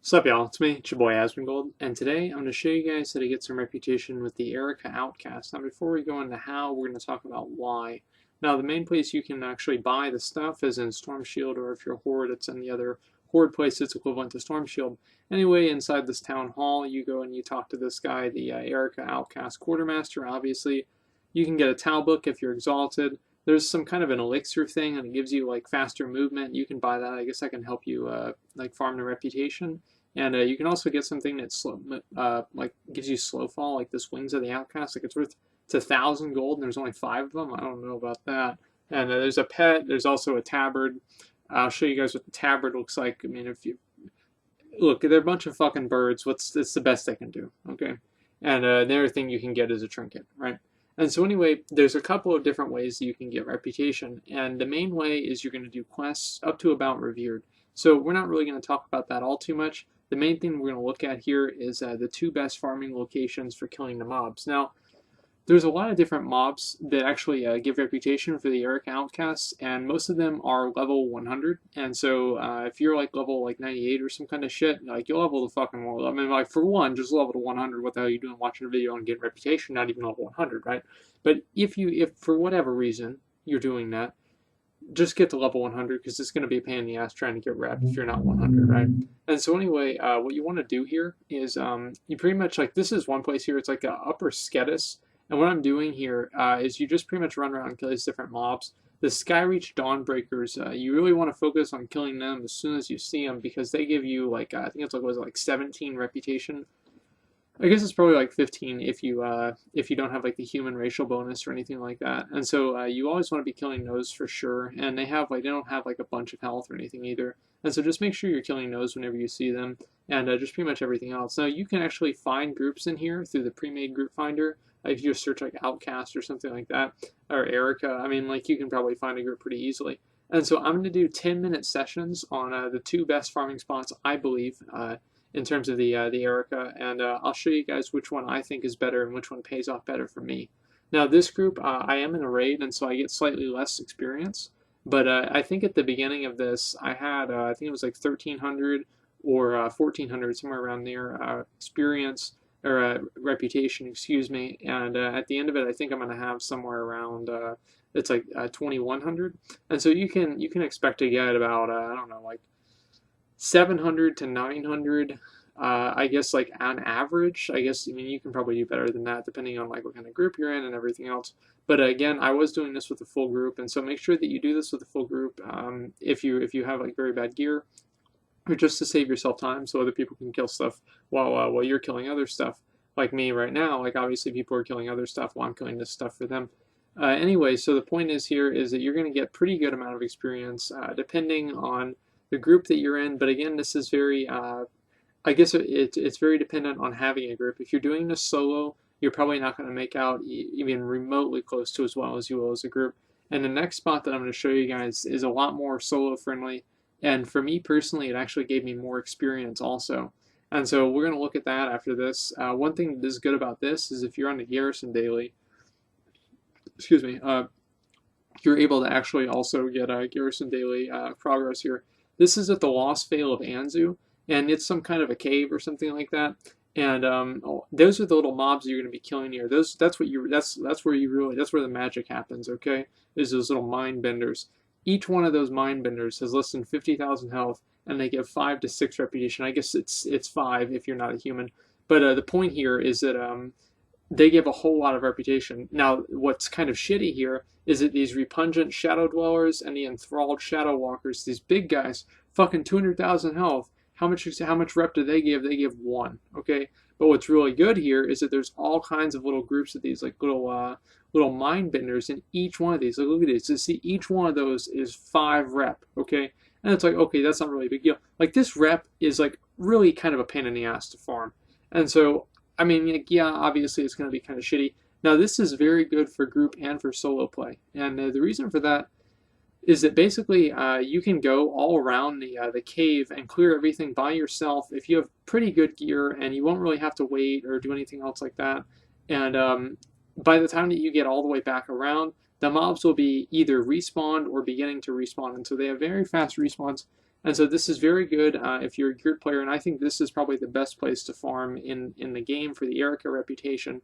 What's up, y'all? It's me, it's your boy Asmongold, and today I'm going to show you guys how to get some reputation with the Arakkoa Outcasts. Now, before we go into how, we're going to talk about why. Now, the main place you can actually buy the stuff is in Storm Shield, or if you're Horde, it's in the other Horde place that's equivalent to Storm Shield. Anyway, inside this town hall, you go and you talk to this guy, the Arakkoa Outcast Quartermaster. Obviously, you can get a Tau book if you're exalted. There's some kind of an elixir thing, and it gives you like faster movement. You can buy that. I guess that can help you like farm the reputation. And you can also get something that like gives you slow fall, like this Wings of the Outcast. Like it's 1,000 gold, and there's only 5 of them. I don't know about that. And there's a pet. There's also a tabard. I'll show you guys what the tabard looks like. I mean, if you look, they're a bunch of fucking birds. It's the best they can do, okay? And the other thing you can get is a trinket, right? And so anyway, there's a couple of different ways that you can get reputation, and the main way is you're going to do quests up to about revered. So we're not really going to talk about that all too much. The main thing we're going to look at here is the 2 best farming locations for killing the mobs. Now, there's a lot of different mobs that actually give reputation for the Arakkoa Outcasts, and most of them are level 100. And so if you're like level like 98 or some kind of shit, like you'll level the fucking world. I mean, like for one, just level to 100. What the hell are you doing watching a video and getting reputation? Not even level 100, right? But if for whatever reason you're doing that, just get to level 100 because it's going to be a pain in the ass trying to get rep if you're not 100, right? And so anyway, what you want to do here is you pretty much like this is one place here. It's like a upper Sketis, and what I'm doing here is you just pretty much run around and kill these different mobs. The Skyreach Dawnbreakers, you really want to focus on killing them as soon as you see them because they give you like I think it's like 17 reputation. I guess it's probably like 15 if you don't have like the human racial bonus or anything like that. And so you always want to be killing those for sure. And they don't have like a bunch of health or anything either. And so just make sure you're killing those whenever you see them, and just pretty much everything else. Now you can actually find groups in here through the pre-made group finder. If you just search like Outcast or something like that, or Arakkoa, I mean, like you can probably find a group pretty easily. And so I'm going to do 10-minute sessions on the 2 best farming spots, I believe, in terms of the Arakkoa, and I'll show you guys which one I think is better and which one pays off better for me. Now this group, I am in a raid, and so I get slightly less experience, but I think at the beginning of this, I had, I think it was like 1,300 or 1,400, somewhere around there, experience, or reputation, excuse me, and at the end of it, I think I'm going to have somewhere around, it's like 2,100, and so you can expect to get about, I don't know, like 700 to 900, I guess, like on average. I guess, I mean, you can probably do better than that depending on like what kind of group you're in and everything else. But again, I was doing this with a full group, and so make sure that you do this with a full group if you have like very bad gear, or just to save yourself time so other people can kill stuff while you're killing other stuff. Like me right now, like obviously people are killing other stuff while I'm killing this stuff for them. Anyway, so the point is here is that you're going to get pretty good amount of experience depending on the group that you're in. But again, this is very, I guess it's very dependent on having a group. If you're doing this solo, you're probably not going to make out even remotely close to as well as you will as a group. And the next spot that I'm going to show you guys is a lot more solo friendly. And for me personally, it actually gave me more experience also. And so we're going to look at that after this. One thing that is good about this is if you're on the Garrison Daily, excuse me, you're able to actually also get a Garrison Daily progress here. This is at the Lost Vale of Anzu, and it's some kind of a cave or something like that. And those are the little mobs you're going to be killing here. That's where the magic happens. Okay, is those little mind benders. Each one of those mind benders has less than 50,000 health, and they give 5 to 6 reputation. I guess it's 5 if you're not a human. But the point here is that they give a whole lot of reputation. Now, what's kind of shitty here is that these repugnant shadow dwellers and the enthralled shadow walkers, these big guys, fucking 200,000 health. How much rep do they give? They give 1. Okay, but what's really good here is that there's all kinds of little groups of these, like little mind benders in each one of these. Like, look at this. You see, each one of those is 5 rep. Okay, and it's like, okay, that's not really a big deal. Like, this rep is like really kind of a pain in the ass to farm, and so I mean, like, yeah, obviously it's going to be kind of shitty. Now, this is very good for group and for solo play, and the reason for that is that basically you can go all around the cave and clear everything by yourself if you have pretty good gear, and you won't really have to wait or do anything else like that. And by the time that you get all the way back around, the mobs will be either respawned or beginning to respawn, and so they have very fast respawns. And so this is very good if you're a group player, and I think this is probably the best place to farm in the game for the Arakkoa reputation.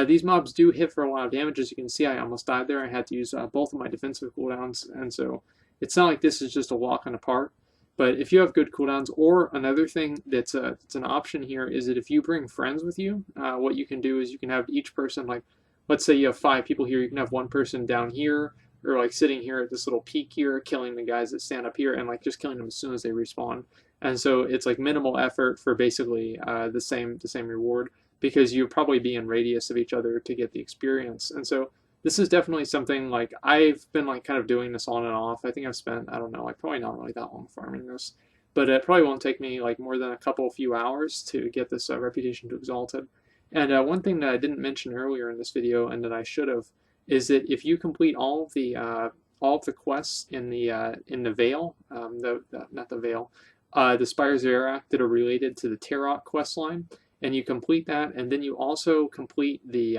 These mobs do hit for a lot of damage. As you can see, I almost died there. I had to use both of my defensive cooldowns, and so it's not like this is just a walk in the park. But if you have good cooldowns, or another thing that's an option here is that if you bring friends with you, what you can do is you can have each person, like, let's say you have 5 people here, you can have one person down here, or like sitting here at this little peak here, killing the guys that stand up here, and like just killing them as soon as they respawn. And so it's like minimal effort for basically the same reward, because you'll probably be in radius of each other to get the experience. And so this is definitely something, like, I've been like kind of doing this on and off. I think I've spent, I don't know, like probably not really that long farming this, but it probably won't take me like more than a few hours to get this reputation to Exalted. And one thing that I didn't mention earlier in this video, and that I should have, is that if you complete all of the quests in the Veil, not the Veil, the Spires of Arak that are related to the Tarot quest line, and you complete that, and then you also complete the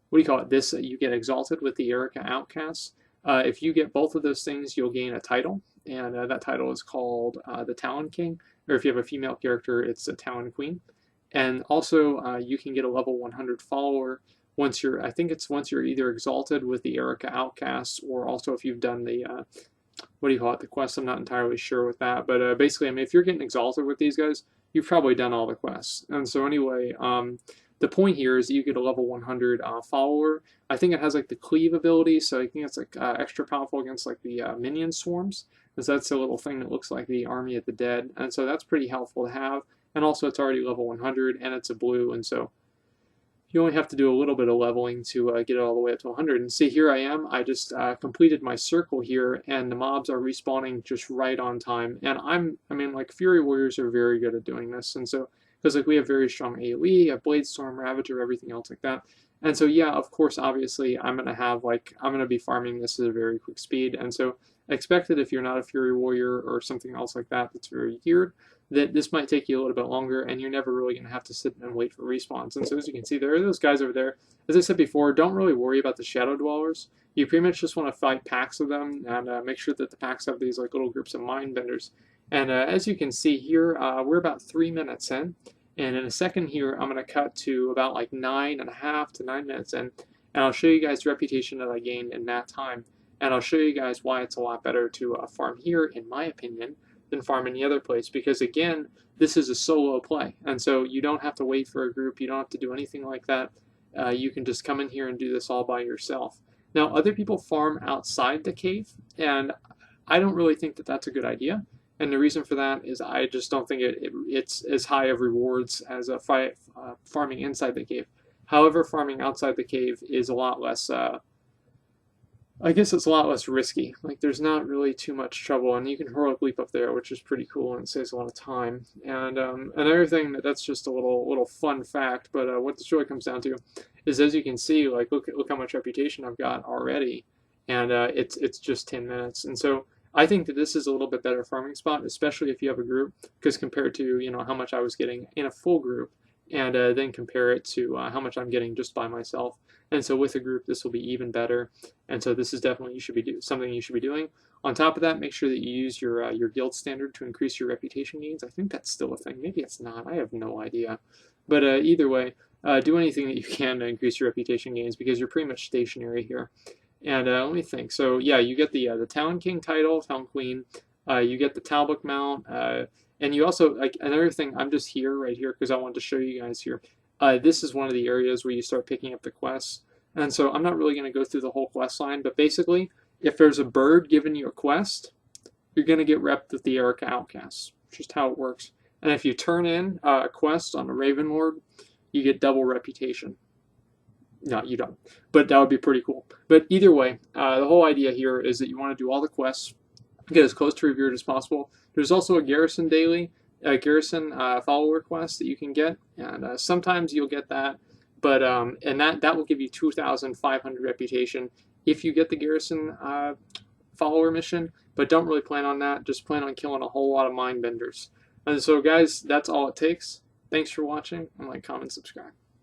what do you call it? This you get Exalted with the Arakkoa Outcasts. If you get both of those things, you'll gain a title, and that title is called the Talon King, or if you have a female character, it's a Talon Queen. And also, you can get a level 100 follower once you're, I think it's once you're either Exalted with the Arakkoa Outcasts, or also if you've done the, what do you call it, the quest. I'm not entirely sure with that, but basically, I mean, if you're getting Exalted with these guys, you've probably done all the quests. And so anyway, the point here is that you get a level 100 follower. I think it has like the cleave ability, so I think it's like extra powerful against like the minion swarms, because that's a little thing that looks like the Army of the Dead, and so that's pretty helpful to have. And also it's already level 100, and it's a blue, and so you only have to do a little bit of leveling to get it all the way up to 100. And see, here I am. I just completed my circle here, and the mobs are respawning just right on time. And I mean, like, Fury Warriors are very good at doing this, and so, because like we have very strong AoE, a Bladestorm, Ravager, everything else like that. And so yeah, of course, obviously, I'm gonna be farming this at a very quick speed. And so expect that if you're not a Fury Warrior or something else like that that's very geared, that this might take you a little bit longer, and you're never really going to have to sit and wait for respawns. And so as you can see, there are those guys over there. As I said before, don't really worry about the Shadow Dwellers. You pretty much just want to fight packs of them, and make sure that the packs have these like little groups of Mindbenders. And as you can see here, we're about 3 minutes in. And in a second here, I'm going to cut to about like 9.5 to 9 minutes in, and I'll show you guys the reputation that I gained in that time. And I'll show you guys why it's a lot better to farm here, in my opinion, than farm any other place, because again, this is a solo play, and so you don't have to wait for a group, you don't have to do anything like that. You can just come in here and do this all by yourself. Now, other people farm outside the cave, and I don't really think that that's a good idea, and the reason for that is I just don't think it's as high of rewards as farming inside the cave. However, farming outside the cave is a lot less I guess it's a lot less risky. Like, there's not really too much trouble, and you can heroic leap up there, which is pretty cool, and it saves a lot of time. And another thing that's just a little fun fact, but what this really comes down to is, as you can see, like, look how much reputation I've got already, and it's just 10 minutes. And so I think that this is a little bit better farming spot, especially if you have a group, because compared to, you know, how much I was getting in a full group, and then compare it to how much I'm getting just by myself. And so with a group, this will be even better. And so this is definitely something you should be doing. On top of that, make sure that you use your guild standard to increase your reputation gains. I think that's still a thing. Maybe it's not. I have no idea. But either way, do anything that you can to increase your reputation gains, because you're pretty much stationary here. And let me think. So yeah, you get the Talon King title, Talon Queen. You get the Talbot mount. And you also, like, another thing, I'm just right here because I wanted to show you guys here. This is one of the areas where you start picking up the quests. And so I'm not really going to go through the whole quest line, but basically, if there's a bird giving you a quest, you're going to get repped with the Arakkoa Outcasts. Just how it works. And if you turn in a quest on the Raven Lord, you get double reputation. No, you don't. But that would be pretty cool. But either way, the whole idea here is that you want to do all the quests, get as close to revered as possible. There's also a garrison daily, follower quest that you can get, and sometimes you'll get that, but and that will give you 2,500 reputation if you get the garrison follower mission. But don't really plan on that. Just plan on killing a whole lot of Mindbenders. And so, guys, that's all it takes. Thanks for watching, and like, comment, subscribe.